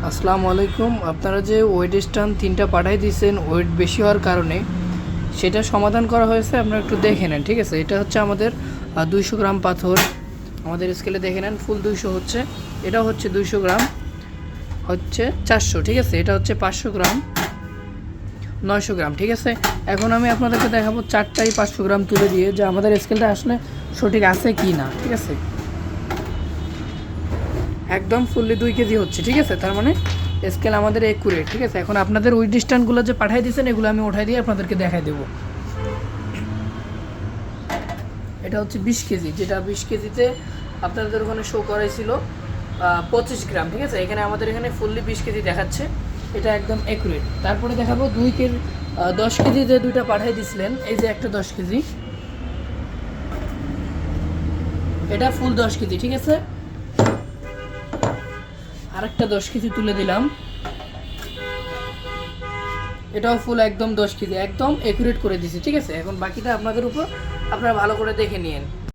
আসসালামু আলাইকুম। আপনারা যে ওয়েট স্টান 3টা পাঠাই দিয়েছেন ওয়েট বেশি হওয়ার কারণে, সেটা সমাধান করা হয়েছে। আপনারা একটু দেখে নেন, ঠিক আছে? এটা হচ্ছে আমাদের 200 গ্রাম পাথর। আমাদের স্কেলে দেখে নেন, ফুল 200 হচ্ছে, এটা হচ্ছে 200 গ্রাম, হচ্ছে 400, ঠিক আছে? এটা হচ্ছে 500 গ্রাম, 900 গ্রাম, ঠিক আছে? এখন আমি আপনাদেরকে দেখাবো 4টাই 500 গ্রাম তুলে দিয়ে যে আমাদের স্কেলটা আসলে সঠিক আছে কি না, ঠিক আছে? একদম ফুললি 2 কেজি হচ্ছে, ঠিক আছে? তার মানে স্কেল আমাদের একুরেট, ঠিক আছে? এখন আপনাদের ওই ডিস্ট্যান্সগুলো যে পাঠিয়ে দিয়েছেন এগুলো আমি উঠাই দিয়ে আপনাদেরকে দেখাই দেবো। এটা হচ্ছে 20 কেজি, যেটা 20 কেজিতে আপনাদের ওখানে শো করাইছিল 25 গ্রাম, ঠিক আছে? এখানে আমাদের এখানে ফুললি 20 কেজি দেখাচ্ছে, এটা একদম একুরেট। তারপরে দেখাবো 2 কেজি 10 কেজি যে দুইটা পাঠিয়ে দিয়েছিলেন, এই যে একটা 10 কেজি, এটা ফুল 10 কেজি, ঠিক আছে? আরেকটা 10 কেজি তুলে দিলাম, এটাও ফুল একদম 10 কেজি, একদম একুরেট করে দিছি, ঠিক আছে? এখন বাকিটা আপনাদের উপর, আপনারা ভালো করে দেখে নিন।